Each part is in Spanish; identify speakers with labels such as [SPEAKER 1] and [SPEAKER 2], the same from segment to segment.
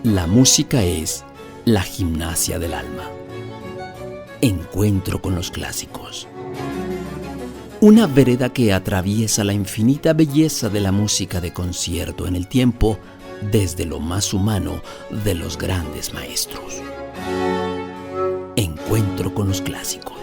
[SPEAKER 1] La música es la gimnasia del alma. Encuentro con los clásicos. Una vereda que atraviesa la infinita belleza de la música de concierto en el tiempo, desde lo más humano de los grandes maestros. Encuentro con los clásicos.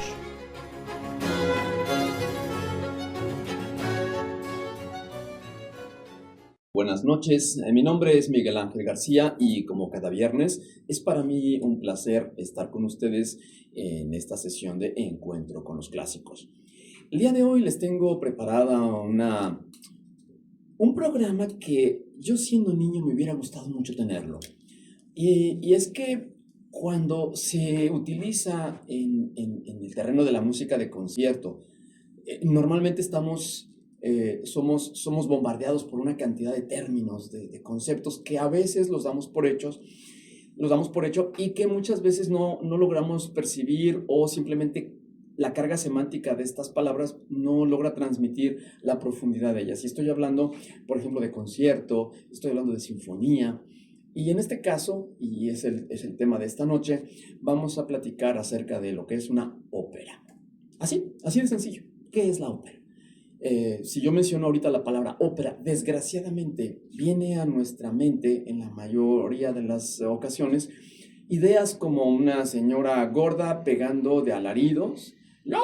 [SPEAKER 2] Buenas noches, mi nombre es Miguel Ángel García y como cada viernes es para mí un placer estar con ustedes en esta sesión de Encuentro con los Clásicos. El día de hoy les tengo preparada un programa que yo siendo niño me hubiera gustado mucho tenerlo. Y es que cuando se utiliza en el terreno de la música de concierto, normalmente somos bombardeados por una cantidad de términos, de conceptos que a veces los damos por hecho y que muchas veces no logramos percibir, o simplemente la carga semántica de estas palabras no logra transmitir la profundidad de ellas. Y estoy hablando, por ejemplo, de concierto, estoy hablando de sinfonía. Y en este caso, y es el tema de esta noche, vamos a platicar acerca de lo que es una ópera. Así de sencillo. ¿Qué es la ópera? Si yo menciono ahorita la palabra ópera, desgraciadamente viene a nuestra mente, en la mayoría de las ocasiones, ideas como una señora gorda pegando de alaridos, ¡no!,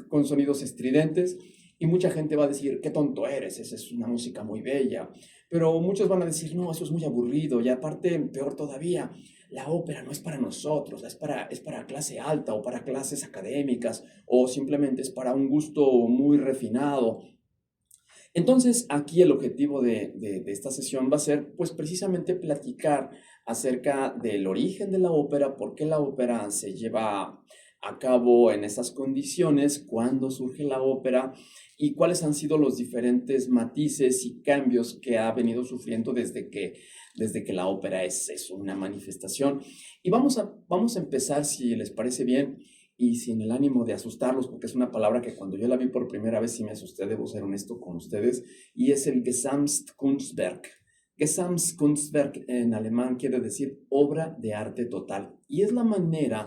[SPEAKER 2] con sonidos estridentes, y mucha gente va a decir, qué tonto eres, esa es una música muy bella. Pero muchos van a decir, no, eso es muy aburrido, y aparte, peor todavía, la ópera no es para nosotros, es para clase alta o para clases académicas, o simplemente es para un gusto muy refinado. Entonces, aquí el objetivo de esta sesión va a ser, pues, precisamente platicar acerca del origen de la ópera, por qué la ópera se lleva a cabo en esas condiciones, cuándo surge la ópera y cuáles han sido los diferentes matices y cambios que ha venido sufriendo desde que la ópera es una manifestación. Y vamos a empezar, si les parece bien, y sin el ánimo de asustarlos, porque es una palabra que cuando yo la vi por primera vez sí me asusté, debo ser honesto con ustedes, y es el Gesamtkunstwerk. Gesamtkunstwerk en alemán quiere decir obra de arte total, y es la manera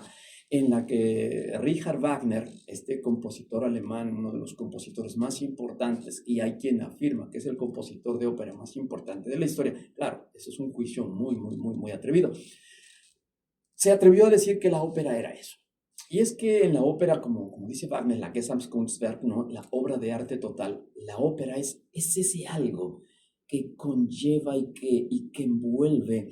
[SPEAKER 2] en la que Richard Wagner, este compositor alemán, uno de los compositores más importantes, y hay quien afirma que es el compositor de ópera más importante de la historia, claro, eso es un juicio muy atrevido, se atrevió a decir que la ópera era eso. Y es que en la ópera, como dice Wagner, la Gesamtkunstwerk, ¿no?, la obra de arte total, la ópera es ese algo que conlleva y que envuelve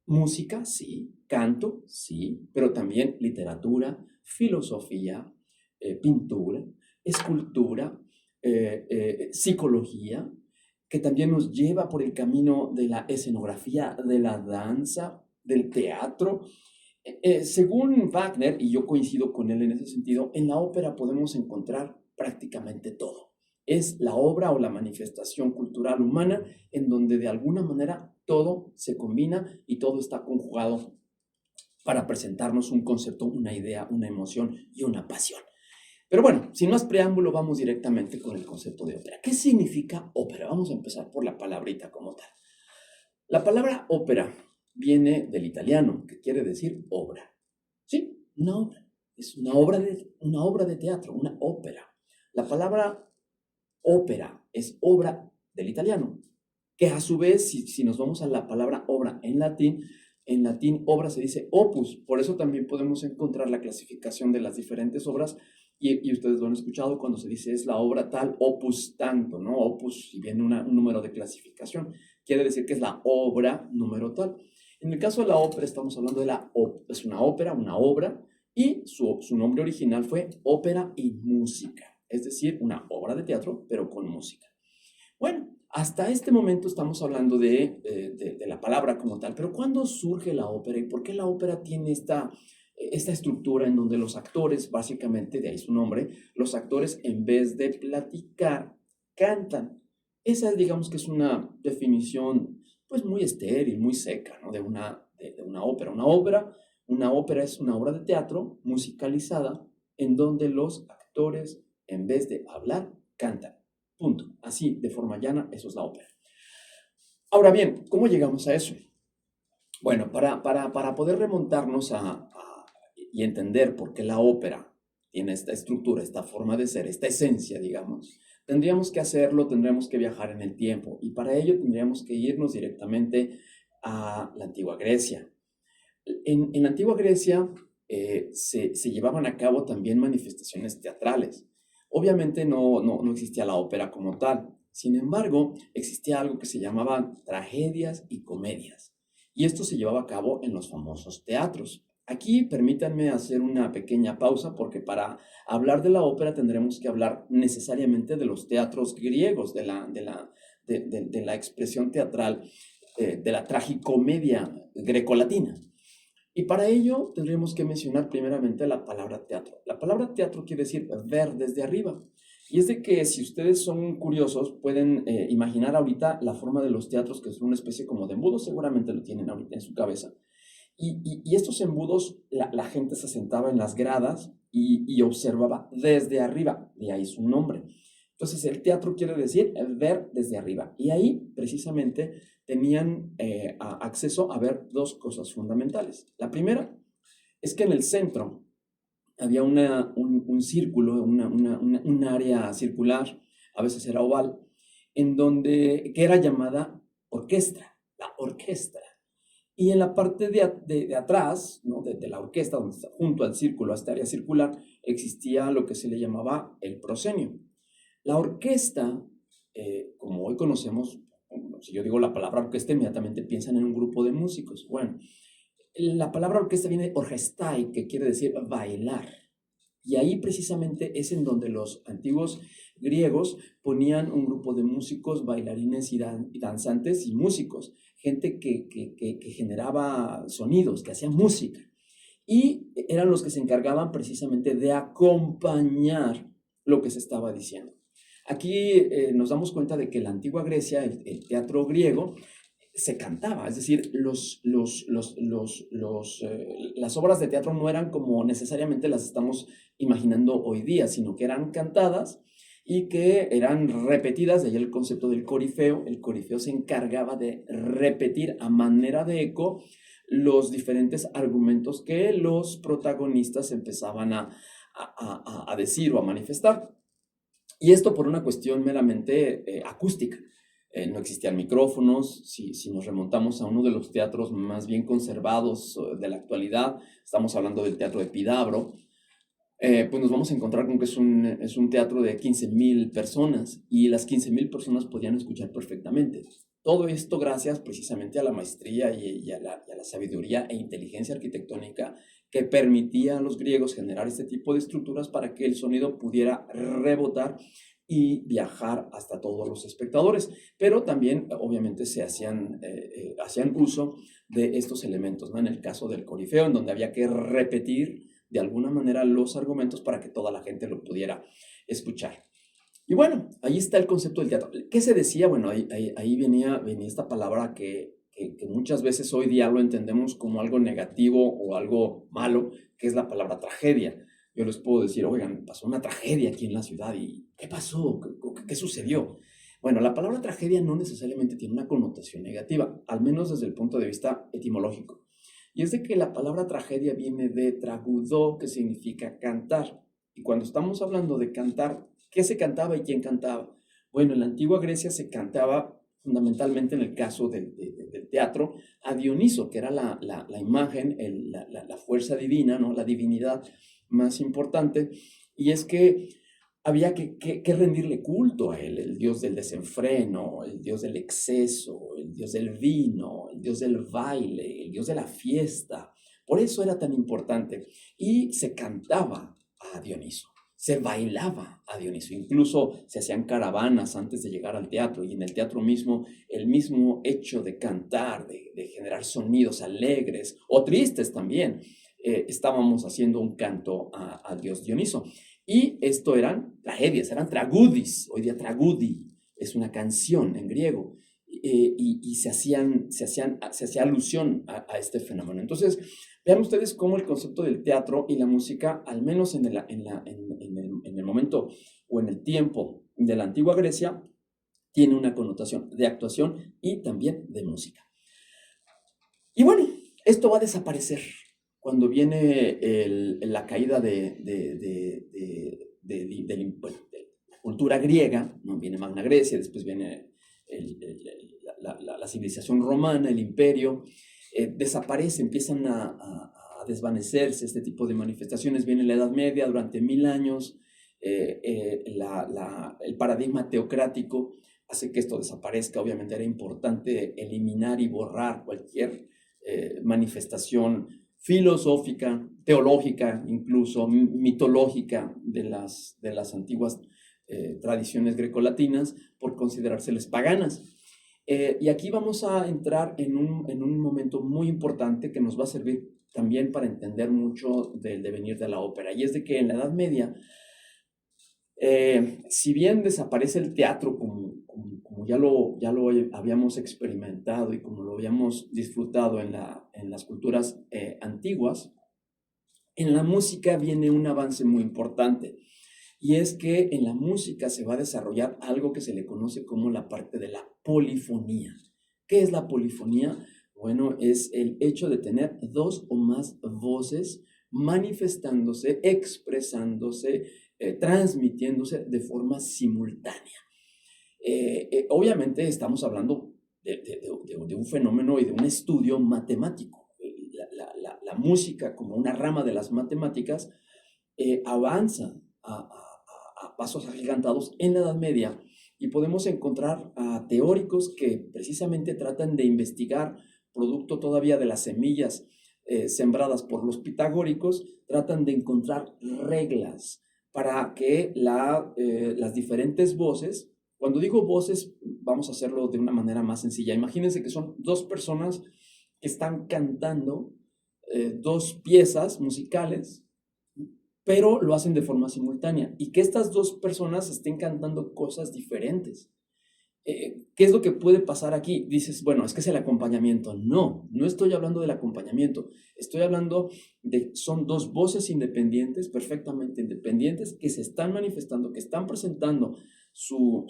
[SPEAKER 2] música, sí, canto, sí, pero también literatura, filosofía, pintura, escultura, psicología, que también nos lleva por el camino de la escenografía, de la danza, del teatro. Según Wagner, y yo coincido con él en ese sentido, en la ópera podemos encontrar prácticamente todo. Es la obra o la manifestación cultural humana en donde de alguna manera todo se combina y todo está conjugado para presentarnos un concepto, una idea, una emoción y una pasión. Pero bueno, sin más preámbulo, vamos directamente con el concepto de ópera. ¿Qué significa ópera? Vamos a empezar por la palabrita como tal. La palabra ópera viene del italiano, que quiere decir obra. Sí, una obra. Es una obra de teatro, una ópera. La palabra ópera es obra del italiano, que a su vez, si nos vamos a la palabra obra en latín obra se dice opus. Por eso también podemos encontrar la clasificación de las diferentes obras, y ustedes lo han escuchado cuando se dice es la obra tal, opus tanto, ¿no? Opus, si viene un número de clasificación, quiere decir que es la obra número tal. En el caso de la ópera estamos hablando de es una ópera, una obra, y su nombre original fue ópera y música, es decir, una obra de teatro, pero con música. Bueno, hasta este momento estamos hablando de la palabra como tal, pero ¿cuándo surge la ópera y por qué la ópera tiene esta estructura en donde los actores, básicamente, de ahí su nombre, los actores en vez de platicar, cantan? Esa, digamos que es una definición pues muy estéril, muy seca, ¿no?, de una ópera. Una ópera es una obra de teatro musicalizada en donde los actores, en vez de hablar, cantan. Punto. Así, de forma llana, eso es la ópera. Ahora bien, ¿cómo llegamos a eso? Bueno, para poder remontarnos y entender por qué la ópera tiene esta estructura, esta forma de ser, esta esencia, digamos, tendríamos que viajar en el tiempo y para ello tendríamos que irnos directamente a la antigua Grecia. En la antigua Grecia se llevaban a cabo también manifestaciones teatrales. Obviamente no existía la ópera como tal. Sin embargo, existía algo que se llamaban tragedias y comedias. Y esto se llevaba a cabo en los famosos teatros. Aquí permítanme hacer una pequeña pausa porque para hablar de la ópera tendremos que hablar necesariamente de los teatros griegos, de la expresión teatral, de la tragicomedia grecolatina. Y para ello tendríamos que mencionar primeramente la palabra teatro. La palabra teatro quiere decir ver desde arriba. Y es de que si ustedes son curiosos, pueden imaginar ahorita la forma de los teatros, que es una especie como de embudos, seguramente lo tienen ahorita en su cabeza. Y estos embudos, la gente se sentaba en las gradas y observaba desde arriba, de ahí su nombre. Entonces el teatro quiere decir ver desde arriba. Y ahí precisamente tenían acceso a ver dos cosas fundamentales. La primera es que en el centro había un círculo, un área circular, a veces era oval, que era llamada orquesta, la orquesta. Y en la parte de atrás, ¿no? de la orquesta, donde está junto al círculo, a esta área circular, existía lo que se le llamaba el proscenio. La orquesta, como hoy conocemos, si yo digo la palabra orquesta, inmediatamente piensan en un grupo de músicos. Bueno, la palabra orquesta viene de orgestai, que quiere decir bailar. Y ahí precisamente es en donde los antiguos griegos ponían un grupo de músicos, bailarines y danzantes y músicos, gente que generaba sonidos, que hacía música. Y eran los que se encargaban precisamente de acompañar lo que se estaba diciendo. Aquí nos damos cuenta de que en la antigua Grecia, el teatro griego, se cantaba, es decir, las obras de teatro no eran como necesariamente las estamos imaginando hoy día, sino que eran cantadas y que eran repetidas, de ahí el concepto del corifeo. El corifeo se encargaba de repetir a manera de eco los diferentes argumentos que los protagonistas empezaban a decir o a manifestar. Y esto por una cuestión meramente acústica. No existían micrófonos. Si nos remontamos a uno de los teatros más bien conservados de la actualidad, estamos hablando del Teatro de Epidavro, pues nos vamos a encontrar con que es un teatro de 15,000 personas y las 15,000 personas podían escuchar perfectamente. Todo esto gracias precisamente a la maestría y a la sabiduría e inteligencia arquitectónica que permitía a los griegos generar este tipo de estructuras para que el sonido pudiera rebotar y viajar hasta todos los espectadores. Pero también, obviamente, hacían uso de estos elementos, ¿no? En el caso del corifeo, en donde había que repetir de alguna manera los argumentos para que toda la gente lo pudiera escuchar. Y bueno, ahí está el concepto del teatro. ¿Qué se decía? Bueno, ahí venía esta palabra que muchas veces hoy día lo entendemos como algo negativo o algo malo, que es la palabra tragedia. Yo les puedo decir, oigan, pasó una tragedia aquí en la ciudad y ¿qué pasó? ¿Qué sucedió? Bueno, la palabra tragedia no necesariamente tiene una connotación negativa, al menos desde el punto de vista etimológico. Y es de que la palabra tragedia viene de tragudó, que significa cantar. Y cuando estamos hablando de cantar, ¿qué se cantaba y quién cantaba? Bueno, en la antigua Grecia se cantaba fundamentalmente, en el caso del teatro, a Dioniso, que era la imagen, la fuerza divina, ¿no? La divinidad más importante. Y es que había que rendirle culto a él, el dios del desenfreno, el dios del exceso, el dios del vino, el dios del baile, el dios de la fiesta. Por eso era tan importante. Y se cantaba a Dioniso, se bailaba a Dioniso, incluso se hacían caravanas antes de llegar al teatro, y en el teatro mismo, el mismo hecho de cantar, de generar sonidos alegres o tristes también, estábamos haciendo un canto al dios Dioniso. Y esto eran tragedias, eran tragudis. Hoy día tragudi es una canción en griego, y se hacía alusión a este fenómeno. Entonces, vean ustedes cómo el concepto del teatro y la música, al menos en el momento o en el tiempo de la antigua Grecia, tiene una connotación de actuación y también de música. Y bueno, esto va a desaparecer cuando viene la caída bueno, de la cultura griega, ¿no? Viene Magna Grecia, después viene la civilización romana, el imperio, desaparece, empiezan a desvanecerse este tipo de manifestaciones. Viene la Edad Media durante 1000 años, el paradigma teocrático hace que esto desaparezca. Obviamente era importante eliminar y borrar cualquier manifestación filosófica, teológica, incluso mitológica de las antiguas tradiciones grecolatinas por considerárseles paganas. Y aquí vamos a entrar en un momento muy importante que nos va a servir también para entender mucho del devenir de la ópera, y es de que en la Edad Media, si bien desaparece el teatro como ya lo habíamos experimentado y como lo habíamos disfrutado en las culturas antiguas, en la música viene un avance muy importante. Y es que en la música se va a desarrollar algo que se le conoce como la parte de la polifonía. ¿Qué es la polifonía? Bueno, es el hecho de tener dos o más voces manifestándose, expresándose, transmitiéndose de forma simultánea. Obviamente estamos hablando de un fenómeno y de un estudio matemático. La música, como una rama de las matemáticas, avanza a pasos agigantados en la Edad Media, y podemos encontrar a teóricos que precisamente tratan de investigar, producto todavía de las semillas sembradas por los pitagóricos, tratan de encontrar reglas para que las diferentes voces, cuando digo voces, vamos a hacerlo de una manera más sencilla. Imagínense que son dos personas que están cantando dos piezas musicales, pero lo hacen de forma simultánea, y que estas dos personas estén cantando cosas diferentes. ¿Qué es lo que puede pasar aquí? Dices, bueno, es que es el acompañamiento. No, no estoy hablando del acompañamiento. Estoy hablando son dos voces independientes, perfectamente independientes, que se están manifestando, que están presentando su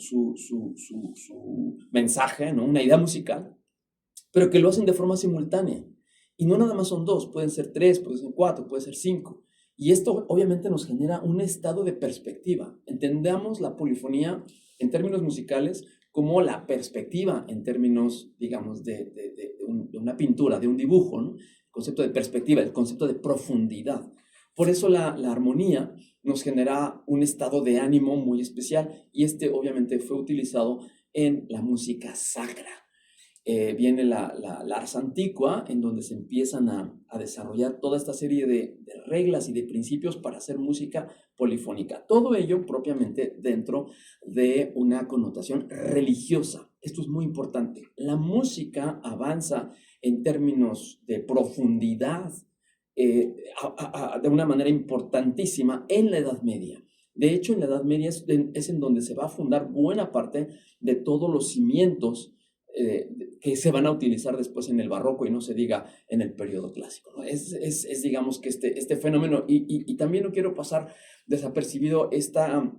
[SPEAKER 2] mensaje, ¿no? Una idea musical, pero que lo hacen de forma simultánea. Y no nada más son dos, pueden ser tres, pueden ser cuatro, pueden ser cinco. Y esto obviamente nos genera un estado de perspectiva. Entendamos la polifonía en términos musicales como la perspectiva en términos, digamos, de una pintura, de un dibujo, ¿no? El concepto de perspectiva, el concepto de profundidad. Por eso la armonía nos genera un estado de ánimo muy especial, y este obviamente fue utilizado en la música sacra. Viene la Ars Antiqua, en donde se empiezan a desarrollar toda esta serie de reglas y de principios para hacer música polifónica. Todo ello propiamente dentro de una connotación religiosa. Esto es muy importante. La música avanza en términos de profundidad de una manera importantísima en la Edad Media. De hecho, en la Edad Media es en donde se va a fundar buena parte de todos los cimientos que se van a utilizar después en el barroco, y no se diga en el periodo clásico, ¿no? Es digamos que este fenómeno, y también no quiero pasar desapercibido esta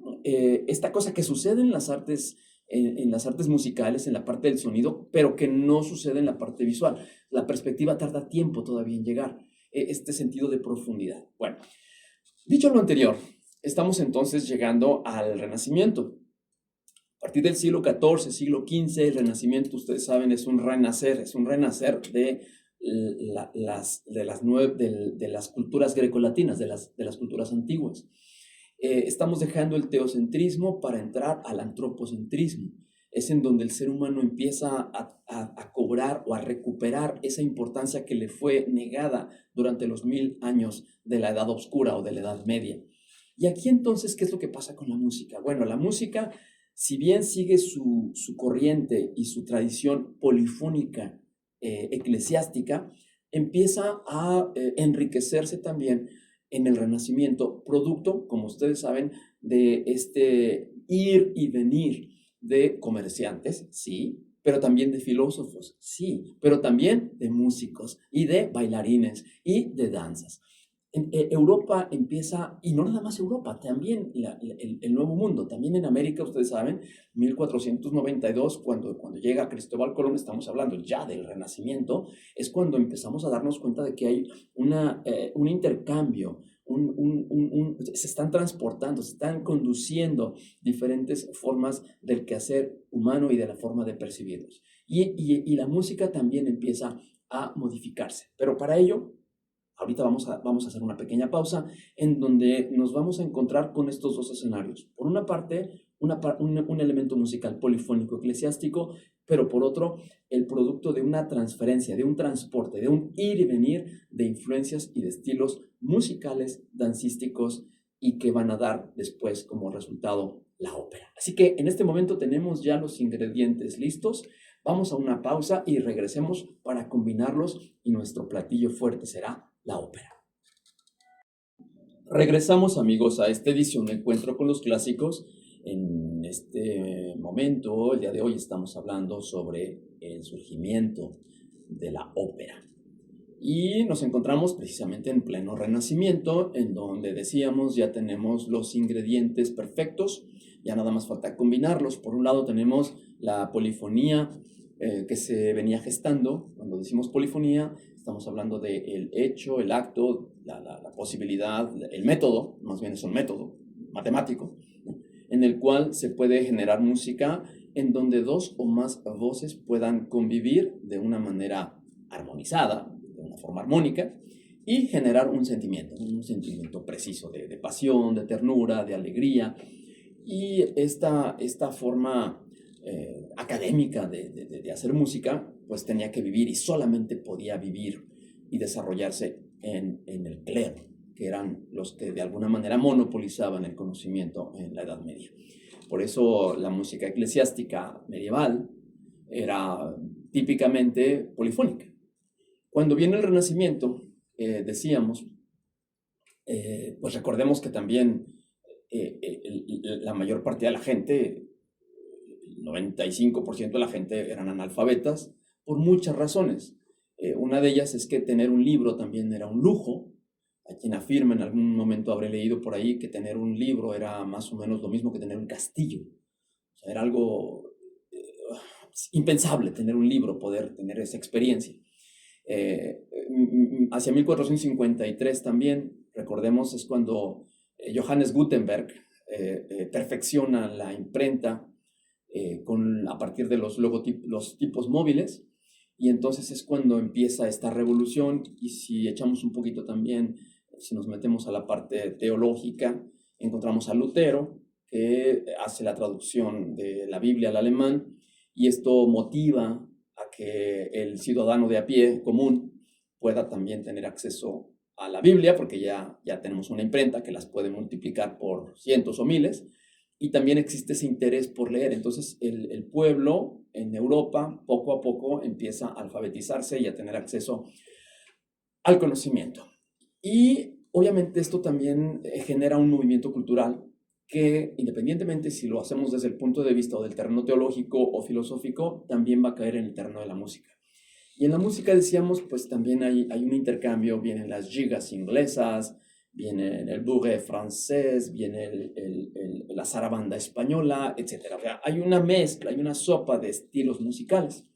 [SPEAKER 2] cosa que sucede en las artes, en las artes musicales, en la parte del sonido, pero que no sucede en la parte visual. La perspectiva tarda tiempo todavía en llegar, este sentido de profundidad. Bueno, dicho lo anterior, estamos entonces llegando al Renacimiento. A partir del siglo XIV, siglo XV, el Renacimiento, ustedes saben, es un renacer de las culturas grecolatinas, de las culturas antiguas. Estamos dejando el teocentrismo para entrar al antropocentrismo. Es en donde el ser humano empieza a cobrar o a recuperar esa importancia que le fue negada durante los 1000 años de la Edad Oscura o de la Edad Media. Y aquí entonces, ¿qué es lo que pasa con la música? Bueno, la música, si bien sigue su corriente y su tradición polifónica eclesiástica, empieza a enriquecerse también en el Renacimiento, producto, como ustedes saben, de este ir y venir de comerciantes, sí, pero también de filósofos, sí, pero también de músicos y de bailarines y de danzas. Europa empieza, y no nada más Europa, también el Nuevo Mundo, también en América, ustedes saben, 1492, cuando llega Cristóbal Colón, estamos hablando ya del Renacimiento, es cuando empezamos a darnos cuenta de que hay un intercambio, se están transportando, se están conduciendo diferentes formas del quehacer humano y de la forma de percibirlos. Y la música también empieza a modificarse, pero para ello ahorita vamos a hacer una pequeña pausa en donde nos vamos a encontrar con estos dos escenarios. Por una parte, un elemento musical polifónico eclesiástico, pero por otro, el producto de una transferencia, de un transporte, de un ir y venir de influencias y de estilos musicales, dancísticos y que van a dar después como resultado la ópera. Así que en este momento tenemos ya los ingredientes listos. Vamos a una pausa y regresemos para combinarlos y nuestro platillo fuerte será la ópera. Regresamos, amigos, a esta edición de Encuentro con los Clásicos. En este momento, el día de hoy, estamos hablando sobre el surgimiento de la ópera. Y nos encontramos precisamente en pleno Renacimiento, en donde decíamos ya tenemos los ingredientes perfectos, ya nada más falta combinarlos. Por un lado tenemos la polifonía que se venía gestando. Cuando decimos polifonía, estamos hablando del hecho, el acto, la posibilidad, el método, más bien es un método matemático, ¿no?, en el cual se puede generar música en donde dos o más voces puedan convivir de una manera armonizada, de una forma armónica, y generar un sentimiento preciso de pasión, de ternura, de alegría. Y esta forma académica de hacer música, pues tenía que vivir y solamente podía vivir y desarrollarse en el clero, que eran los que de alguna manera monopolizaban el conocimiento en la Edad Media. Por eso la música eclesiástica medieval era típicamente polifónica. Cuando viene el Renacimiento, decíamos, pues recordemos que también la mayor parte de la gente, el 95% de la gente eran analfabetas por muchas razones. Una de ellas es que tener un libro también era un lujo. A quien afirma, en algún momento habré leído por ahí que tener un libro era más o menos lo mismo que tener un castillo. O sea, era algo impensable tener un libro, poder tener esa experiencia. Hacia 1453 también, recordemos, es cuando Johannes Gutenberg perfecciona la imprenta a partir de los tipos móviles, y entonces es cuando empieza esta revolución. Y si echamos un poquito también, si nos metemos a la parte teológica, encontramos a Lutero, que hace la traducción de la Biblia al alemán, y esto motiva a que el ciudadano de a pie común pueda también tener acceso a la Biblia, porque ya tenemos una imprenta que las puede multiplicar por cientos o miles, y también existe ese interés por leer. Entonces el pueblo en Europa poco a poco empieza a alfabetizarse y a tener acceso al conocimiento. Y obviamente esto también genera un movimiento cultural que, independientemente si lo hacemos desde el punto de vista o del terreno teológico o filosófico, también va a caer en el terreno de la música. Y en la música, decíamos, pues también hay un intercambio. Vienen las gigas inglesas, viene el bourré francés, viene la zarabanda española, etc. O sea, hay una mezcla, hay una sopa de estilos musicales.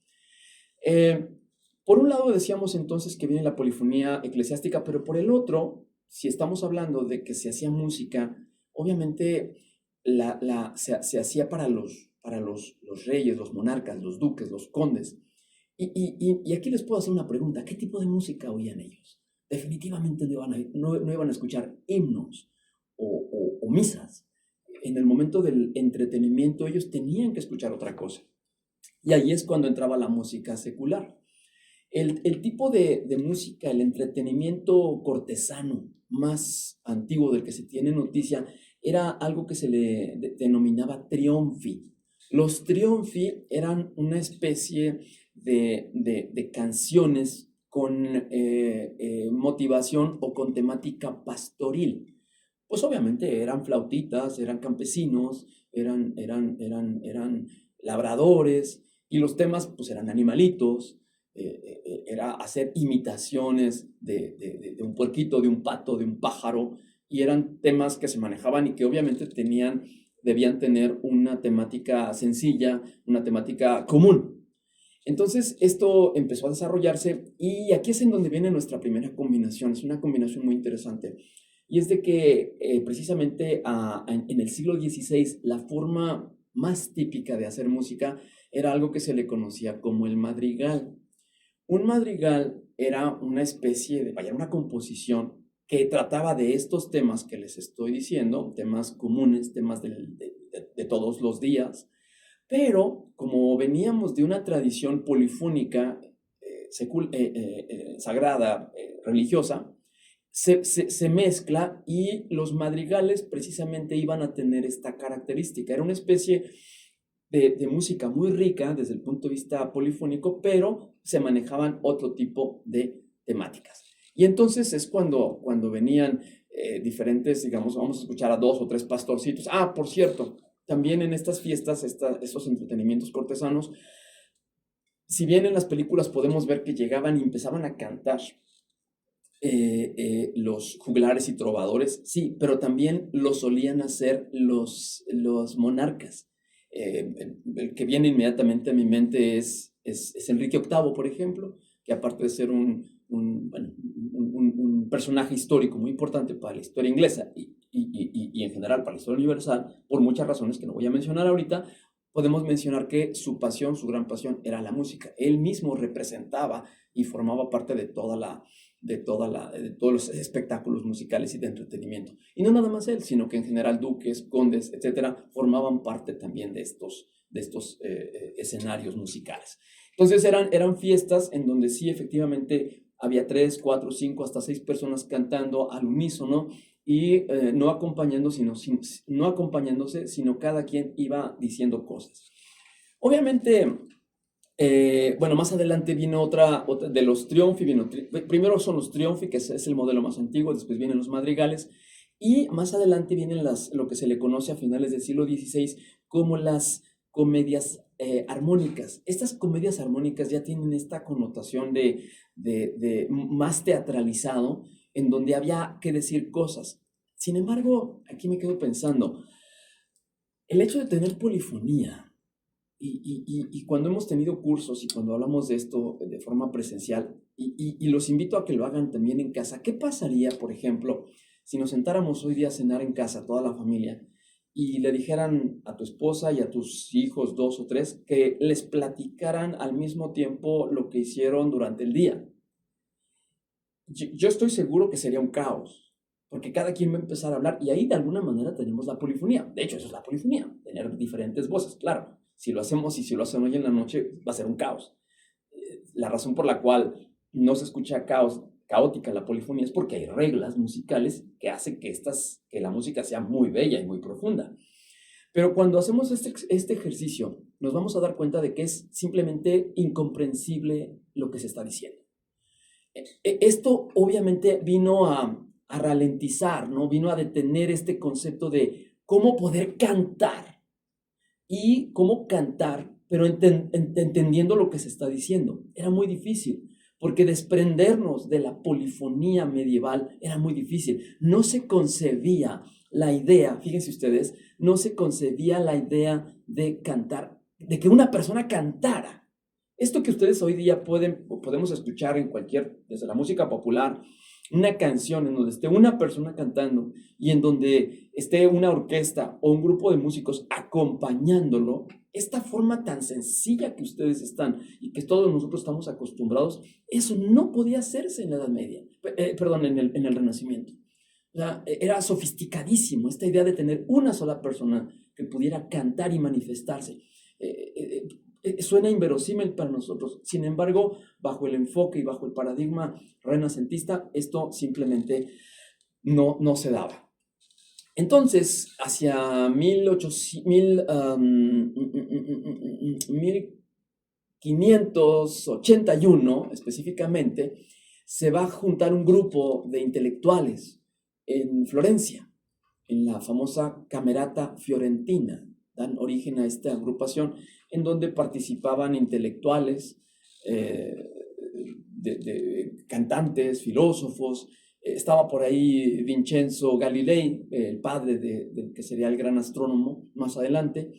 [SPEAKER 2] Por un lado decíamos entonces que viene la polifonía eclesiástica, pero por el otro, si estamos hablando de que se hacía música, obviamente se hacía para los reyes, los monarcas, los duques, los condes. Y aquí les puedo hacer una pregunta: ¿qué tipo de música oían ellos? Definitivamente no iban a escuchar himnos o misas. En el momento del entretenimiento ellos tenían que escuchar otra cosa. Y ahí es cuando entraba la música secular. El tipo de música, el entretenimiento cortesano más antiguo del que se tiene noticia, era algo que se le denominaba trionfi. Los trionfi eran una especie de canciones con motivación o con temática pastoril. Pues obviamente eran flautitas, eran campesinos, eran labradores, y los temas pues eran animalitos, era hacer imitaciones de un puerquito, de un pato, de un pájaro, y eran temas que se manejaban y que obviamente debían tener una temática sencilla, una temática común. Entonces esto empezó a desarrollarse y aquí es en donde viene nuestra primera combinación. Es una combinación muy interesante. Y es de que precisamente en el siglo XVI la forma más típica de hacer música era algo que se le conocía como el madrigal. Un madrigal era una especie de, vaya, una composición que trataba de estos temas que les estoy diciendo, temas comunes, temas de todos los días, pero como veníamos de una tradición polifónica sagrada, religiosa, se mezcla y los madrigales precisamente iban a tener esta característica. Era una especie de música muy rica desde el punto de vista polifónico, pero se manejaban otro tipo de temáticas. Y entonces es cuando venían diferentes, digamos, vamos a escuchar a 2 o 3 pastorcitos. Ah, por cierto, también en estas fiestas, estos entretenimientos cortesanos, si bien en las películas podemos ver que llegaban y empezaban a cantar los juglares y trovadores, sí, pero también lo solían hacer los monarcas. El que viene inmediatamente a mi mente es Enrique VIII, por ejemplo, que aparte de ser un personaje histórico muy importante para la historia inglesa y en general para la historia universal, por muchas razones que no voy a mencionar ahorita, podemos mencionar que su pasión, su gran pasión era la música. Él mismo representaba y formaba parte de todos los espectáculos musicales y de entretenimiento. Y no nada más él, sino que en general duques, condes, etcétera, formaban parte también de estos escenarios musicales. Entonces eran fiestas en donde sí efectivamente había 3, 4, 5, hasta 6 personas cantando al unísono y no acompañándose, sino cada quien iba diciendo cosas. Obviamente, bueno, más adelante vino otra de los triunfi, primero son los triunfi, que es el modelo más antiguo, después vienen los madrigales, y más adelante vienen lo que se le conoce a finales del siglo XVI como las comedias armónicas. Estas comedias armónicas ya tienen esta connotación de más teatralizado, en donde había que decir cosas. Sin embargo, aquí me quedo pensando, el hecho de tener polifonía, y cuando hemos tenido cursos y cuando hablamos de esto de forma presencial, y los invito a que lo hagan también en casa, ¿qué pasaría, por ejemplo, si nos sentáramos hoy día a cenar en casa, toda la familia, y le dijeran a tu esposa y a tus hijos, 2 o 3, que les platicaran al mismo tiempo lo que hicieron durante el día? Yo estoy seguro que sería un caos, porque cada quien va a empezar a hablar y ahí de alguna manera tenemos la polifonía. De hecho, eso es la polifonía, tener diferentes voces, claro. Si lo hacemos hoy en la noche, va a ser un caos. La razón por la cual no se escucha caótica la polifonía es porque hay reglas musicales que hacen que la música sea muy bella y muy profunda. Pero cuando hacemos este ejercicio, nos vamos a dar cuenta de que es simplemente incomprensible lo que se está diciendo. Esto obviamente vino a ralentizar, ¿no? Vino a detener este concepto de cómo poder cantar y cómo cantar, pero entendiendo lo que se está diciendo. Era muy difícil, porque desprendernos de la polifonía medieval era muy difícil. No se concebía la idea, fíjense ustedes, no se concebía la idea de cantar, de que una persona cantara. Esto que ustedes hoy día podemos escuchar desde la música popular, una canción en donde esté una persona cantando y en donde esté una orquesta o un grupo de músicos acompañándolo, esta forma tan sencilla que ustedes están y que todos nosotros estamos acostumbrados, eso no podía hacerse en la Edad Media, en el Renacimiento. O sea, era sofisticadísimo esta idea de tener una sola persona que pudiera cantar y manifestarse. Suena inverosímil para nosotros. Sin embargo, bajo el enfoque y bajo el paradigma renacentista, esto simplemente no se daba. Entonces, hacia 1581 específicamente, se va a juntar un grupo de intelectuales en Florencia, en la famosa Camerata Fiorentina. Dan origen a esta agrupación en donde participaban intelectuales de cantantes, filósofos. Estaba por ahí Vincenzo Galilei, el padre del que sería el gran astrónomo más adelante,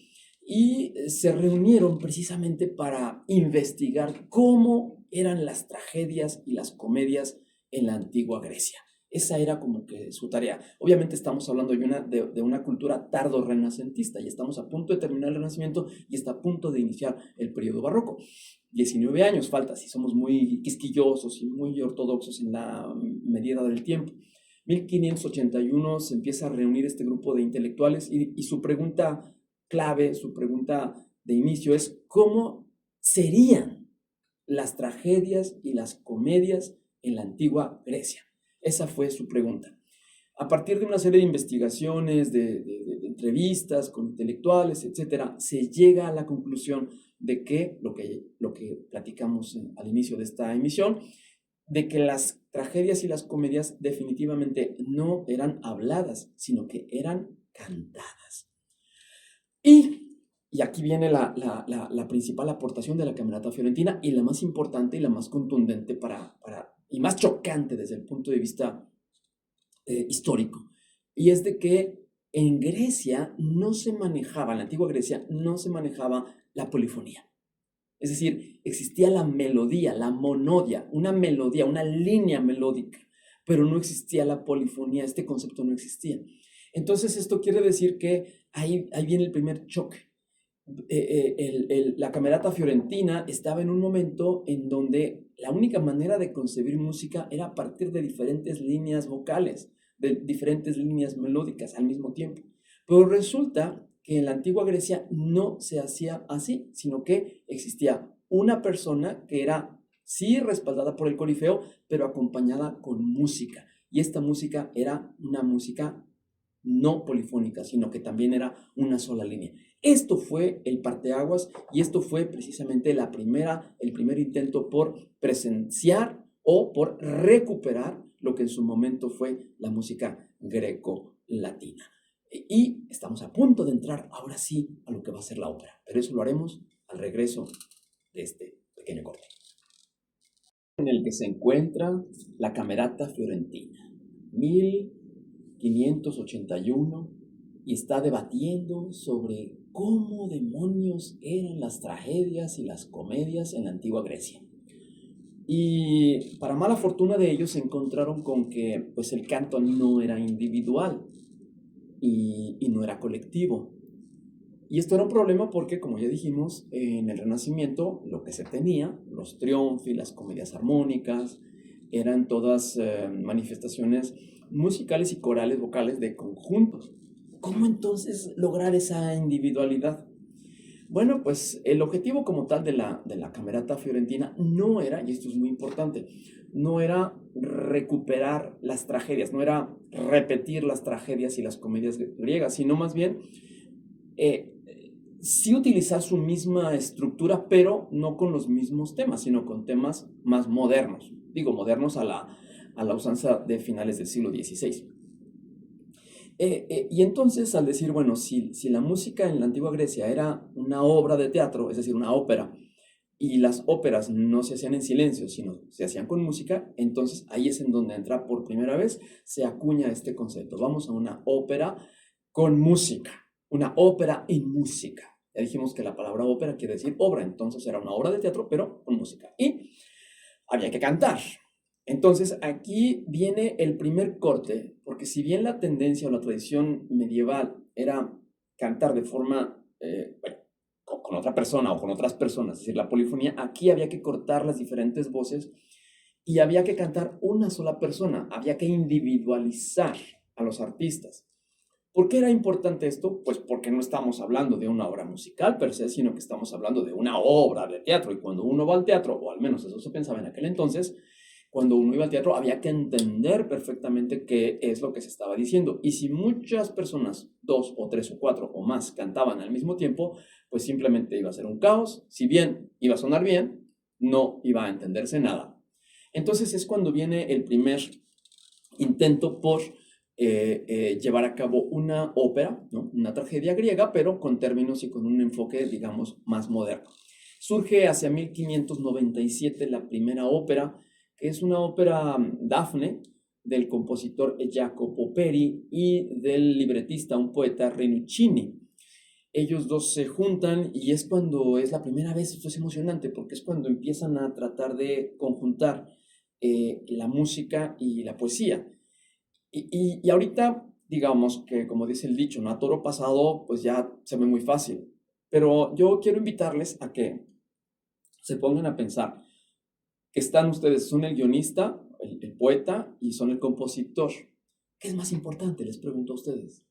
[SPEAKER 2] y se reunieron precisamente para investigar cómo eran las tragedias y las comedias en la antigua Grecia. Esa era como que su tarea. Obviamente estamos hablando de una cultura tardo-renacentista y estamos a punto de terminar el Renacimiento y está a punto de iniciar el periodo barroco. 19 años falta, si somos muy quisquillosos y muy ortodoxos en la medida del tiempo. 1581 se empieza a reunir este grupo de intelectuales y su pregunta clave, su pregunta de inicio es: ¿cómo serían las tragedias y las comedias en la antigua Grecia? Esa fue su pregunta. A partir de una serie de investigaciones, de entrevistas con intelectuales, etcétera, se llega a la conclusión de que lo que platicamos al inicio de esta emisión, de que las tragedias y las comedias definitivamente no eran habladas, sino que eran cantadas. Y aquí viene la principal aportación de la Camerata Fiorentina, y la más importante y la más contundente y más chocante desde el punto de vista histórico. Y es de que en Grecia no se manejaba, en la antigua Grecia no se manejaba la polifonía. Es decir, existía la melodía, la monodia, una melodía, una línea melódica, pero no existía la polifonía, este concepto no existía. Entonces esto quiere decir que ahí viene el primer choque. La Camerata Fiorentina estaba en un momento en donde la única manera de concebir música era a partir de diferentes líneas vocales, de diferentes líneas melódicas al mismo tiempo. Pero resulta que en la antigua Grecia no se hacía así, sino que existía una persona que era, sí, respaldada por el corifeo, pero acompañada con música. Y esta música era una música no polifónica, sino que también era una sola línea. Esto fue el parteaguas y esto fue precisamente el primer intento por presenciar o por recuperar lo que en su momento fue la música greco-latina. Y estamos a punto de entrar ahora sí a lo que va a ser la ópera, pero eso lo haremos al regreso de este pequeño corte, en el que se encuentra la Camerata Fiorentina, 1581, y está debatiendo sobre cómo demonios eran las tragedias y las comedias en la antigua Grecia. Y para mala fortuna de ellos se encontraron con que pues, el canto no era individual y no era colectivo. Y esto era un problema porque, como ya dijimos, en el Renacimiento lo que se tenía, los triunfi, las comedias armónicas, eran todas manifestaciones musicales y corales vocales de conjuntos. ¿Cómo entonces lograr esa individualidad? Bueno, pues el objetivo como tal de la Camerata Fiorentina no era, y esto es muy importante, no era recuperar las tragedias, no era repetir las tragedias y las comedias griegas, sino más bien sí utilizar su misma estructura, pero no con los mismos temas, sino con temas más modernos. Digo, modernos a la usanza de finales del siglo XVI. Y entonces, al decir, bueno, si la música en la antigua Grecia era una obra de teatro, es decir, una ópera, y las óperas no se hacían en silencio, sino se hacían con música, entonces ahí es en donde entra por primera vez, se acuña este concepto. Vamos a una ópera con música, una ópera en música. Ya dijimos que la palabra ópera quiere decir obra, entonces era una obra de teatro, pero con música. Y había que cantar. Entonces aquí viene el primer corte, porque si bien la tendencia o la tradición medieval era cantar de forma, con otra persona o con otras personas, es decir, la polifonía, aquí había que cortar las diferentes voces y había que cantar una sola persona, había que individualizar a los artistas. ¿Por qué era importante esto? Pues porque no estamos hablando de una obra musical per se, sino que estamos hablando de una obra de teatro, y cuando uno va al teatro, o al menos eso se pensaba en aquel entonces, cuando uno iba al teatro había que entender perfectamente qué es lo que se estaba diciendo. Y si muchas personas, 2 o 3 o 4 o más, cantaban al mismo tiempo, pues simplemente iba a ser un caos. Si bien iba a sonar bien, no iba a entenderse nada. Entonces es cuando viene el primer intento por llevar a cabo una ópera, ¿no? Una tragedia griega, pero con términos y con un enfoque, digamos, más moderno. Surge hacia 1597 la primera ópera, que es una ópera Dafne del compositor Jacopo Peri y del libretista, un poeta Rinuccini. Ellos dos se juntan y es cuando es la primera vez, esto es emocionante, porque es cuando empiezan a tratar de conjuntar la música y la poesía. Y ahorita, digamos que como dice el dicho, ¿no? A toro pasado, pues ya se ve muy fácil. Pero yo quiero invitarles a que se pongan a pensar que están ustedes, son el guionista, el poeta y son el compositor. ¿Qué es más importante? Les pregunto a ustedes.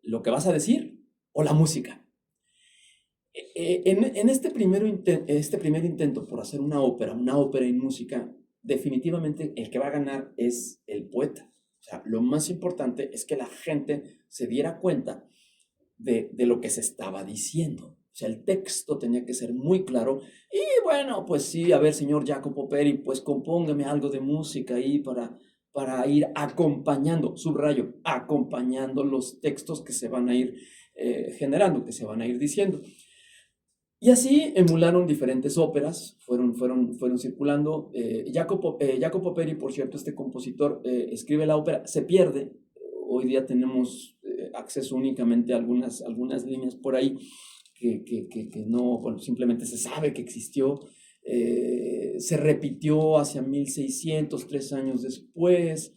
[SPEAKER 2] ¿Lo que vas a decir o la música? En este primer intento por hacer una ópera en música, definitivamente el que va a ganar es el poeta. O sea, lo más importante es que la gente se diera cuenta de lo que se estaba diciendo. O sea, el texto tenía que ser muy claro. Y bueno, pues sí, a ver, señor Jacopo Peri, pues compóngame algo de música ahí para ir acompañando, subrayo, acompañando los textos que se van a ir generando, que se van a ir diciendo. Y así emularon diferentes óperas, fueron circulando. Jacopo Peri, por cierto, este compositor, escribe la ópera, se pierde. Hoy día tenemos acceso únicamente a algunas líneas por ahí que no, bueno, simplemente se sabe que existió. Se repitió hacia 1600, 3 años después,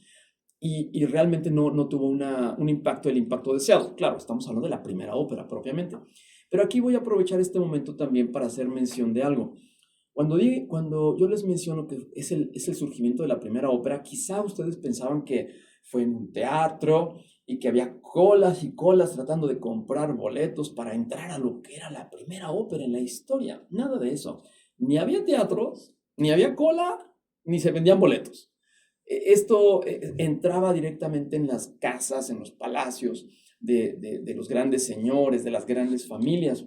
[SPEAKER 2] y realmente no tuvo el impacto deseado. Claro, estamos hablando de la primera ópera propiamente. Pero aquí voy a aprovechar este momento también para hacer mención de algo. Cuando yo les menciono que es el surgimiento de la primera ópera, quizá ustedes pensaban que fue en un teatro y que había colas y colas tratando de comprar boletos para entrar a lo que era la primera ópera en la historia. Nada de eso. Ni había teatros, ni había cola, ni se vendían boletos. Esto entraba directamente en las casas, en los palacios de los grandes señores, de las grandes familias.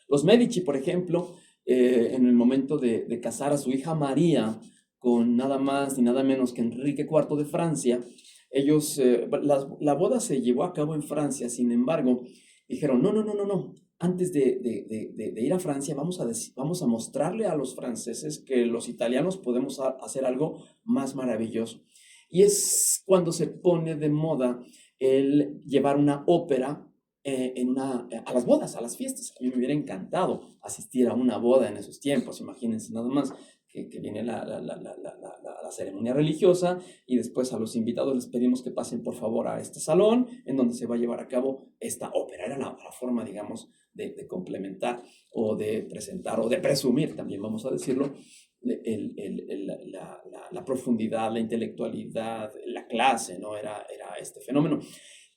[SPEAKER 2] Los Medici, por ejemplo, en el momento de casar a su hija María con nada más ni nada menos que Enrique IV de Francia, ellos, la boda se llevó a cabo en Francia. Sin embargo, dijeron, no, antes de ir a Francia vamos a mostrarle a los franceses que los italianos podemos hacer algo más maravilloso. Y es cuando se pone de moda el llevar una ópera a las bodas, a las fiestas. A mí me hubiera encantado asistir a una boda en esos tiempos. Imagínense nada más que viene la ceremonia religiosa y después a los invitados les pedimos que pasen por favor a este salón en donde se va a llevar a cabo esta ópera. Era la forma, digamos, de complementar o de presentar o de presumir, también vamos a decirlo, la profundidad, la intelectualidad, la clase, ¿no? Era este fenómeno.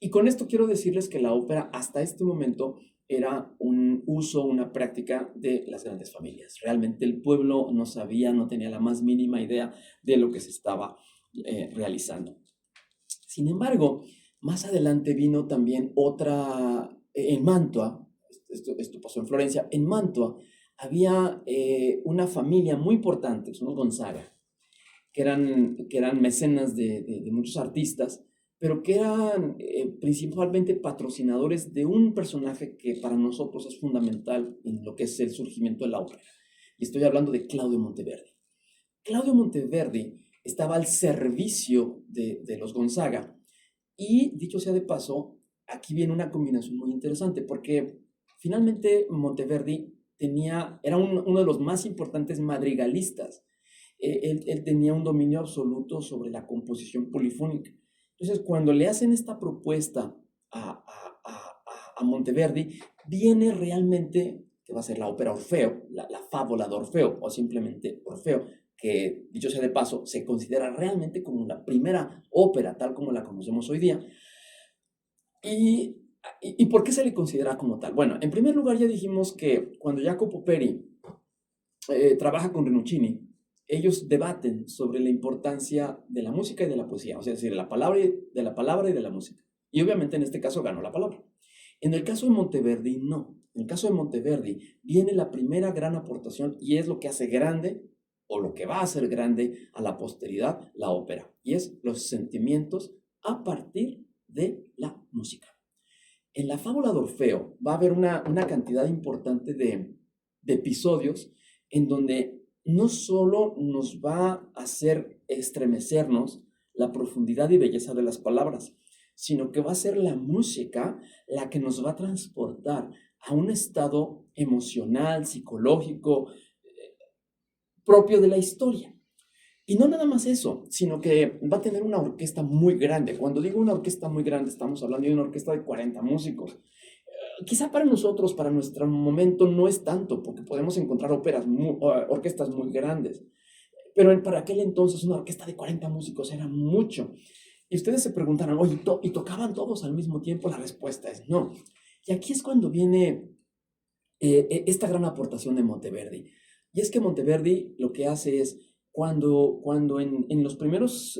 [SPEAKER 2] Y con esto quiero decirles que la ópera hasta este momento era un uso, una práctica de las grandes familias. Realmente el pueblo no sabía, no tenía la más mínima idea de lo que se estaba realizando. Sin embargo, más adelante vino también otra, en Mantua, esto pasó en Florencia, en Mantua había una familia muy importante, son los Gonzaga, que eran mecenas de muchos artistas, pero que eran principalmente patrocinadores de un personaje que para nosotros es fundamental en lo que es el surgimiento de la ópera. Y estoy hablando de Claudio Monteverdi. Claudio Monteverdi estaba al servicio de los Gonzaga. Y dicho sea de paso, aquí viene una combinación muy interesante, porque finalmente Monteverdi era uno de los más importantes madrigalistas. Él tenía un dominio absoluto sobre la composición polifónica. Entonces, cuando le hacen esta propuesta a Monteverdi, viene realmente, que va a ser la ópera Orfeo, la fábula de Orfeo, o simplemente Orfeo, que, dicho sea de paso, se considera realmente como la primera ópera, tal como la conocemos hoy día. ¿Y por qué se le considera como tal? Bueno, en primer lugar ya dijimos que cuando Jacopo Peri trabaja con Rinuccini, ellos debaten sobre la importancia de la música y de la poesía, o sea, es decir, de la palabra y de la música. Y obviamente en este caso ganó la palabra. En el caso de Monteverdi, no. En el caso de Monteverdi viene la primera gran aportación y es lo que hace grande, o lo que va a hacer grande a la posteridad, la ópera. Y es los sentimientos a partir de la música. En la fábula de Orfeo va a haber una cantidad importante de episodios en donde no solo nos va a hacer estremecernos la profundidad y belleza de las palabras, sino que va a ser la música la que nos va a transportar a un estado emocional, psicológico, propio de la historia. Y no nada más eso, sino que va a tener una orquesta muy grande. Cuando digo una orquesta muy grande, estamos hablando de una orquesta de 40 músicos. Quizá para nosotros, para nuestro momento, no es tanto, porque podemos encontrar orquestas muy grandes. Pero para aquel entonces una orquesta de 40 músicos era mucho. Y ustedes se preguntarán, oye, ¿y tocaban todos al mismo tiempo? La respuesta es no. Y aquí es cuando viene esta gran aportación de Monteverdi. Y es que Monteverdi lo que hace es, cuando en los primeros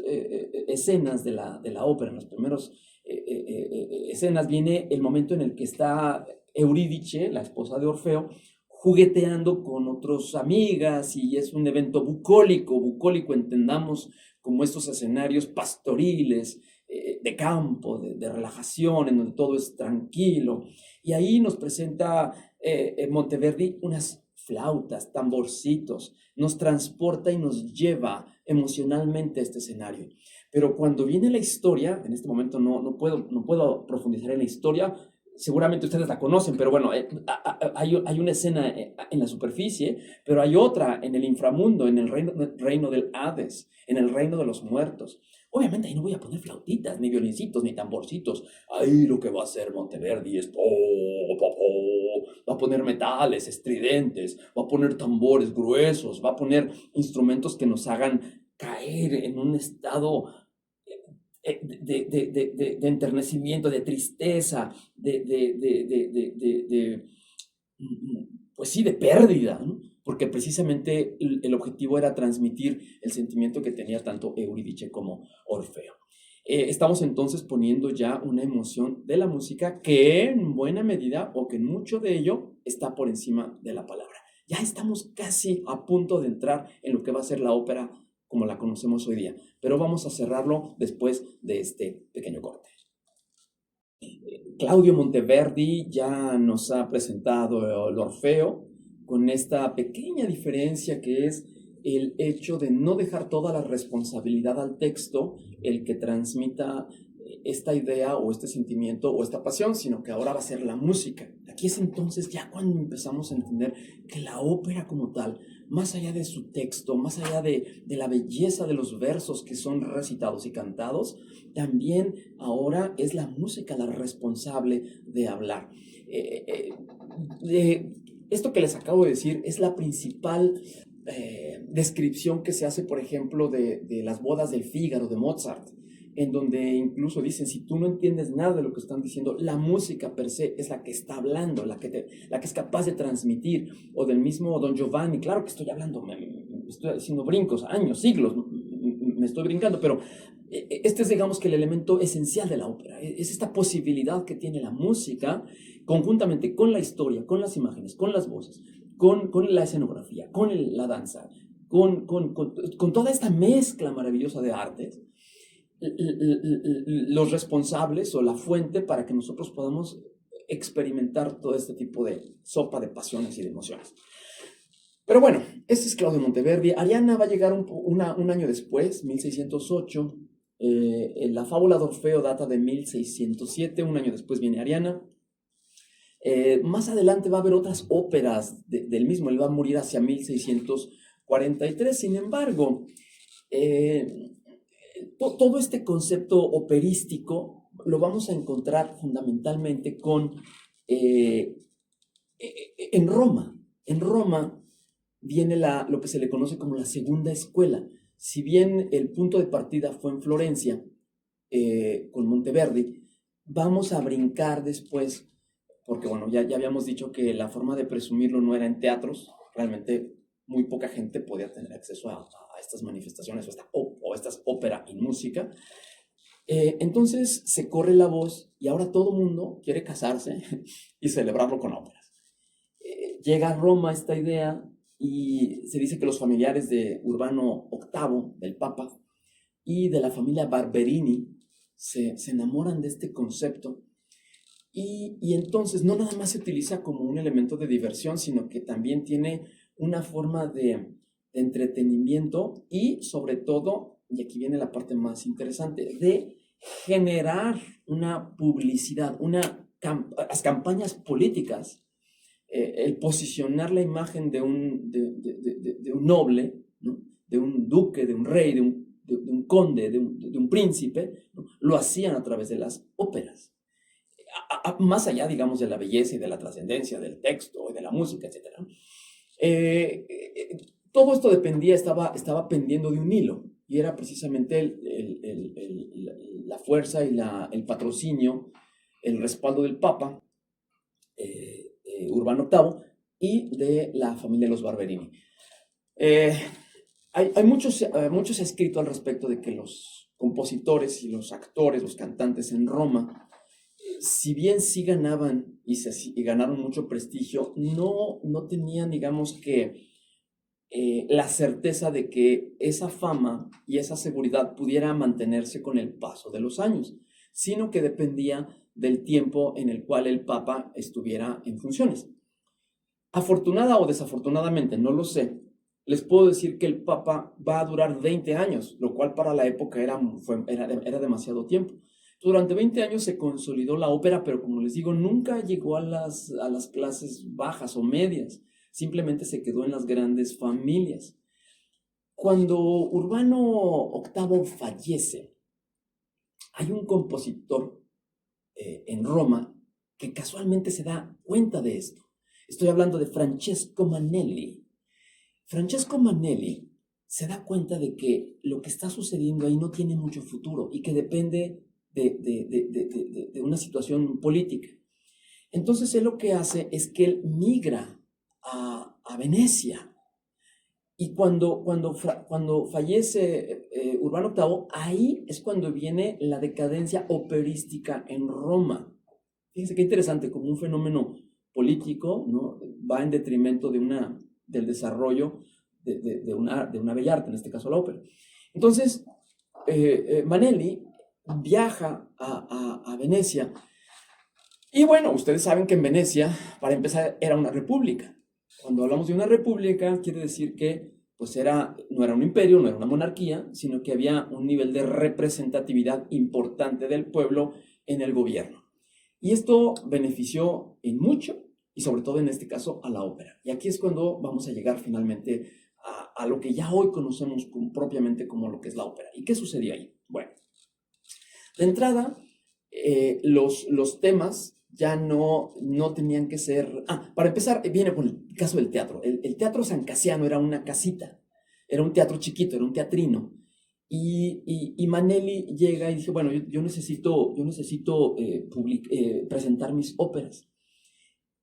[SPEAKER 2] escenas de la ópera, en los primeros escenas, viene el momento en el que está Eurídice, la esposa de Orfeo, jugueteando con otras amigas, y es un evento bucólico entendamos como estos escenarios pastoriles, de campo, de relajación, en donde todo es tranquilo. Y ahí nos presenta Monteverdi unas flautas, tamborcitos, nos transporta y nos lleva emocionalmente a este escenario. Pero cuando viene la historia, en este momento no puedo profundizar en la historia, seguramente ustedes la conocen, pero bueno, hay una escena en la superficie, pero hay otra en el inframundo, en el reino del Hades, en el reino de los muertos. Obviamente ahí no voy a poner flautitas, ni violincitos, ni tamborcitos. Ahí lo que va a hacer Monteverdi es va a poner metales estridentes, va a poner tambores gruesos, va a poner instrumentos que nos hagan caer en un estado de enternecimiento, de tristeza, pues sí, de pérdida, ¿no? Porque precisamente el objetivo era transmitir el sentimiento que tenía tanto Eurídice como Orfeo. Estamos entonces poniendo ya una emoción de la música que en buena medida, o que en mucho de ello, está por encima de la palabra. Ya estamos casi a punto de entrar en lo que va a ser la ópera como la conocemos hoy día, pero vamos a cerrarlo después de este pequeño corte. Claudio Monteverdi ya nos ha presentado el Orfeo, con esta pequeña diferencia que es el hecho de no dejar toda la responsabilidad al texto, el que transmita esta idea o este sentimiento o esta pasión, sino que ahora va a ser la música. Aquí es entonces ya cuando empezamos a entender que la ópera como tal, más allá de su texto, más allá de la belleza de los versos que son recitados y cantados, también ahora es la música la responsable de hablar. Esto que les acabo de decir es la principal descripción que se hace, por ejemplo, de las bodas del Fígaro de Mozart, en donde incluso dicen, si tú no entiendes nada de lo que están diciendo, la música per se es la que está hablando, la que es capaz de transmitir. O del mismo Don Giovanni, claro que estoy hablando, me estoy haciendo brincos, años, siglos, me estoy brincando, pero este es, digamos, que el elemento esencial de la ópera, es esta posibilidad que tiene la música, conjuntamente con la historia, con las imágenes, con las voces, con la escenografía, con la danza, con toda esta mezcla maravillosa de artes, los responsables o la fuente para que nosotros podamos experimentar todo este tipo de sopa de pasiones y de emociones. Pero bueno, este es Claudio Monteverdi. Ariana va a llegar un año después, 1608. La fábula de Orfeo data de 1607, un año después viene Ariana. Más adelante va a haber otras óperas del mismo, él va a morir hacia 1643. Sin embargo, todo este concepto operístico lo vamos a encontrar fundamentalmente en Roma. En Roma viene lo que se le conoce como la segunda escuela. Si bien el punto de partida fue en Florencia, con Monteverdi, vamos a brincar después, porque bueno, ya habíamos dicho que la forma de presumirlo no era en teatros, realmente muy poca gente podía tener acceso a estas manifestaciones o estas ópera y música. Entonces se corre la voz y ahora todo el mundo quiere casarse y celebrarlo con óperas. Llega a Roma esta idea y se dice que los familiares de Urbano VIII, del Papa, y de la familia Barberini se enamoran de este concepto. Y entonces no nada más se utiliza como un elemento de diversión, sino que también tiene una forma de de entretenimiento y sobre todo, y aquí viene la parte más interesante, de generar una publicidad, las campañas políticas, el posicionar la imagen de un noble, ¿no? De un duque, de un rey, de un conde, de un príncipe, ¿no? Lo hacían a través de las óperas. Más allá, digamos, de la belleza y de la trascendencia del texto y de la música, etc. Todo esto estaba pendiendo de un hilo, y era precisamente la fuerza y el patrocinio, el respaldo del Papa Urbano VIII y de la familia de los Barberini. Hay muchos se ha escrito al respecto de que los compositores y los actores, los cantantes en Roma, si bien sí ganaban y ganaron mucho prestigio, no tenían, digamos que, la certeza de que esa fama y esa seguridad pudiera mantenerse con el paso de los años, sino que dependía del tiempo en el cual el Papa estuviera en funciones. Afortunada o desafortunadamente, no lo sé, les puedo decir que el Papa va a durar 20 años, lo cual para la época era demasiado tiempo. Durante 20 años se consolidó la ópera, pero como les digo, nunca llegó a las clases bajas o medias, simplemente se quedó en las grandes familias. Cuando Urbano VIII fallece, hay un compositor en Roma que casualmente se da cuenta de esto. Estoy hablando de Francesco Manelli. Francesco Manelli se da cuenta de que lo que está sucediendo ahí no tiene mucho futuro y que depende de una situación política. Entonces él lo que hace es que él migra a Venecia. Y cuando fallece Urbano VIII, ahí es cuando viene la decadencia operística en Roma. Fíjense qué interesante, como un fenómeno político, ¿no? Va en detrimento del desarrollo de una bella arte, en este caso la ópera. Entonces, Manelli viaja a Venecia. Y bueno, ustedes saben que en Venecia, para empezar, era una república. Cuando hablamos de una república, quiere decir que pues no era un imperio, no era una monarquía, sino que había un nivel de representatividad importante del pueblo en el gobierno. Y esto benefició en mucho, y sobre todo en este caso, a la ópera. Y aquí es cuando vamos a llegar finalmente a lo que ya hoy conocemos propiamente como lo que es la ópera. ¿Y qué sucedió ahí? Bueno, de entrada, los temas ya no tenían que ser... para empezar, viene con el caso del teatro. El Teatro San Casiano era una casita, era un teatro chiquito, era un teatrino. Y Manelli llega y dice, bueno, yo necesito presentar mis óperas.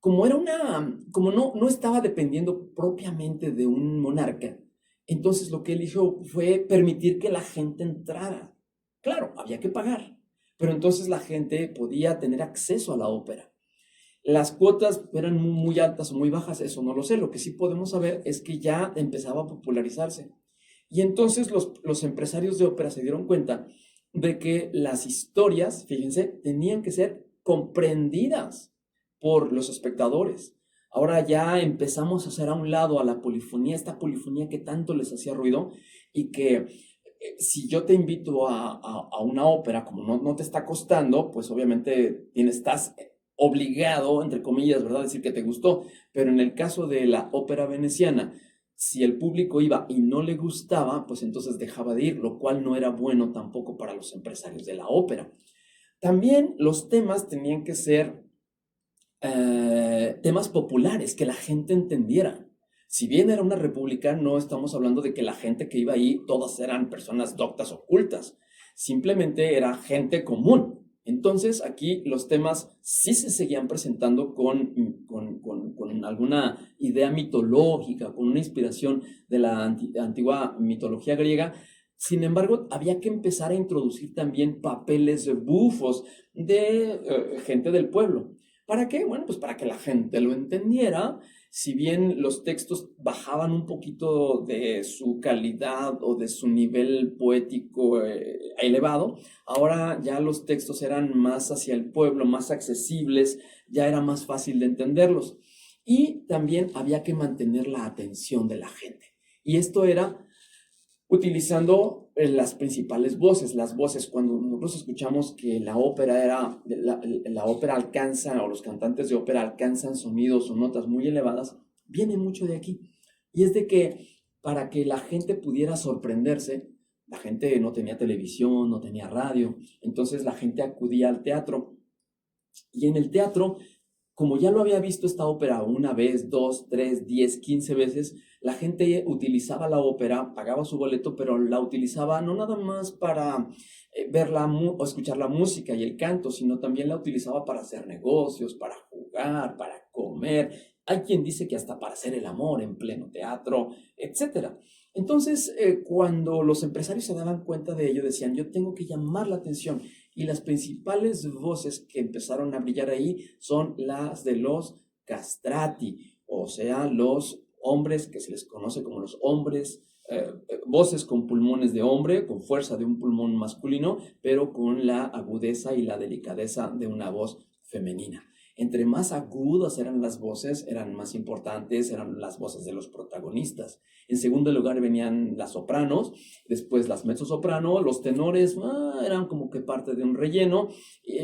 [SPEAKER 2] Como no estaba dependiendo propiamente de un monarca, entonces lo que él hizo fue permitir que la gente entrara. Claro, había que pagar, pero entonces la gente podía tener acceso a la ópera. Las cuotas eran muy altas o muy bajas, eso no lo sé. Lo que sí podemos saber es que ya empezaba a popularizarse. Y entonces los empresarios de ópera se dieron cuenta de que las historias, fíjense, tenían que ser comprendidas por los espectadores. Ahora ya empezamos a hacer a un lado a la polifonía, esta polifonía que tanto les hacía ruido, y que si yo te invito a una ópera, como no te está costando, pues obviamente estás obligado, entre comillas, ¿verdad?, decir que te gustó. Pero en el caso de la ópera veneciana, si el público iba y no le gustaba, pues entonces dejaba de ir, lo cual no era bueno tampoco para los empresarios de la ópera. También los temas tenían que ser temas populares, que la gente entendiera. Si bien era una república, no estamos hablando de que la gente que iba ahí, todas eran personas doctas o cultas. Simplemente era gente común. Entonces, aquí los temas sí se seguían presentando con alguna idea mitológica, con una inspiración de la antigua mitología griega. Sin embargo, había que empezar a introducir también papeles bufos de gente del pueblo. ¿Para qué? Bueno, pues para que la gente lo entendiera. Si bien los textos bajaban un poquito de su calidad o de su nivel poético elevado, ahora ya los textos eran más hacia el pueblo, más accesibles, ya era más fácil de entenderlos. Y también había que mantener la atención de la gente. Y esto era utilizando las principales voces. Las voces, cuando nosotros escuchamos que la ópera alcanza, o los cantantes de ópera alcanzan sonidos o notas muy elevadas, viene mucho de aquí. Y es de que para que la gente pudiera sorprenderse, la gente no tenía televisión, no tenía radio, entonces la gente acudía al teatro. Y en el teatro, como ya lo había visto esta ópera una vez, 2, 3, 10, 15 veces, la gente utilizaba la ópera, pagaba su boleto, pero la utilizaba no nada más para verla o escuchar la música y el canto, sino también la utilizaba para hacer negocios, para jugar, para comer. Hay quien dice que hasta para hacer el amor en pleno teatro, etc. Entonces, cuando los empresarios se daban cuenta de ello, decían, yo tengo que llamar la atención. Y las principales voces que empezaron a brillar ahí son las de los castrati, o sea, los hombres que se les conoce como los hombres, voces con pulmones de hombre, con fuerza de un pulmón masculino, pero con la agudeza y la delicadeza de una voz femenina. Entre más agudas eran las voces, eran más importantes, eran las voces de los protagonistas. En segundo lugar venían las sopranos, después las mezzosoprano, los tenores eran como que parte de un relleno,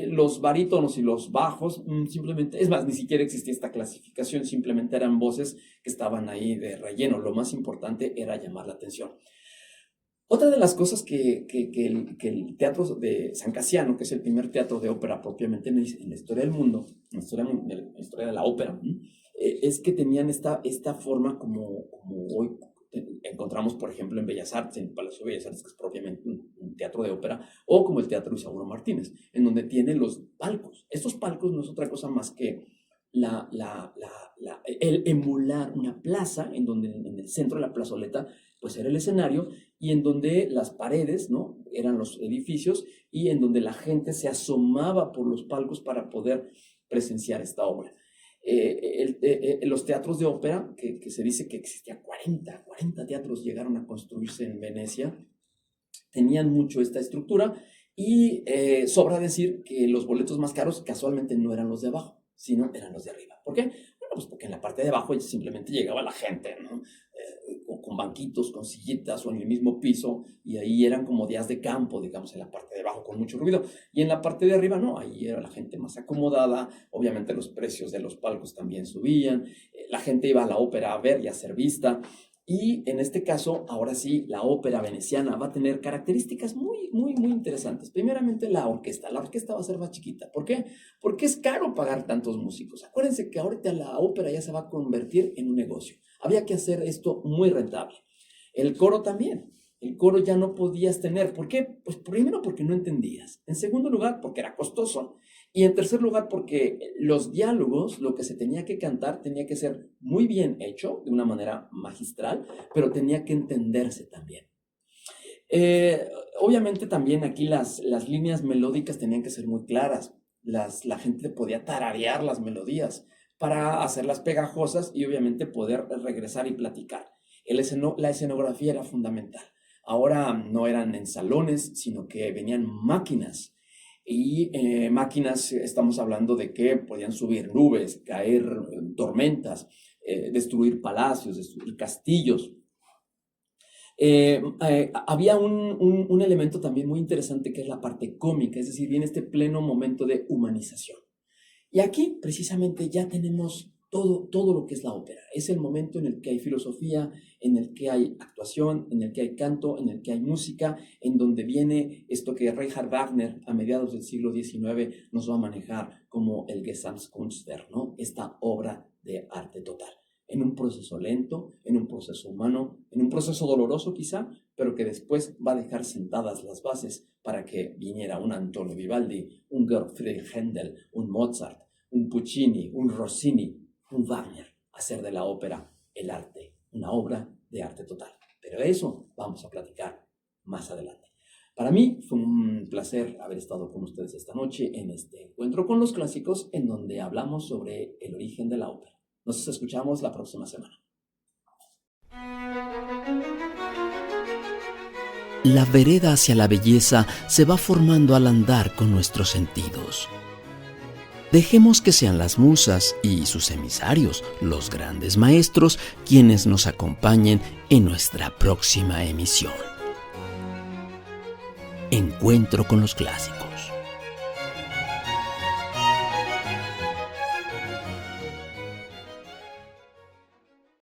[SPEAKER 2] los barítonos y los bajos, simplemente, es más, ni siquiera existía esta clasificación, simplemente eran voces que estaban ahí de relleno. Lo más importante era llamar la atención. Otra de las cosas que el teatro de San Casiano, que es el primer teatro de ópera propiamente en la historia del mundo, en la historia de la ópera, es que tenían esta forma como hoy encontramos, por ejemplo, en Bellas Artes, en el Palacio de Bellas Artes, que es propiamente un teatro de ópera, o como el Teatro Isauro Martínez, en donde tiene los palcos. Estos palcos no es otra cosa más que el emular una plaza, en donde en el centro de la plazoleta pues era el escenario, y en donde las paredes, ¿no?, eran los edificios, y en donde la gente se asomaba por los palcos para poder presenciar esta obra. Los teatros de ópera, que se dice que existían 40 teatros llegaron a construirse en Venecia, tenían mucho esta estructura, y sobra decir que los boletos más caros casualmente no eran los de abajo, sino eran los de arriba. ¿Por qué? Bueno, pues porque en la parte de abajo simplemente llegaba la gente, ¿no?, con banquitos, con sillitas o en el mismo piso, y ahí eran como días de campo, digamos, en la parte de abajo con mucho ruido, y en la parte de arriba no, ahí era la gente más acomodada. Obviamente los precios de los palcos también subían, la gente iba a la ópera a ver y a ser vista, y en este caso, ahora sí, la ópera veneciana va a tener características muy, muy, muy interesantes. Primeramente, la orquesta va a ser más chiquita. ¿Por qué? Porque es caro pagar tantos músicos. Acuérdense que ahorita la ópera ya se va a convertir en un negocio. Había que hacer esto muy rentable. El coro también. El coro ya no podías tener. ¿Por qué? Pues primero porque no entendías. En segundo lugar, porque era costoso. Y en tercer lugar, porque los diálogos, lo que se tenía que cantar, tenía que ser muy bien hecho, de una manera magistral, pero tenía que entenderse también. Obviamente también aquí las líneas melódicas tenían que ser muy claras. La gente podía tararear las melodías para hacerlas pegajosas y obviamente poder regresar y platicar. La escenografía era fundamental. Ahora no eran en salones, sino que venían máquinas. Y máquinas, estamos hablando de que podían subir nubes, caer tormentas, destruir palacios, destruir castillos. Había un elemento también muy interesante, que es la parte cómica, es decir, viene este pleno momento de humanización. Y aquí precisamente ya tenemos todo lo que es la ópera. Es el momento en el que hay filosofía, en el que hay actuación, en el que hay canto, en el que hay música, en donde viene esto que Richard Wagner a mediados del siglo XIX nos va a manejar como el Gesamtkunstwerk, ¿no?, esta obra de arte total. En un proceso lento, en un proceso humano, en un proceso doloroso quizá, pero que después va a dejar sentadas las bases para que viniera un Antonio Vivaldi, un Gottfried Händel, un Mozart, un Puccini, un Rossini, un Wagner, hacer de la ópera el arte, una obra de arte total. Pero de eso vamos a platicar más adelante. Para mí fue un placer haber estado con ustedes esta noche en este encuentro con los clásicos, en donde hablamos sobre el origen de la ópera. Nos escuchamos la próxima semana.
[SPEAKER 1] La vereda hacia la belleza se va formando al andar con nuestros sentidos. Dejemos que sean las musas y sus emisarios, los grandes maestros, quienes nos acompañen en nuestra próxima emisión. Encuentro con los clásicos.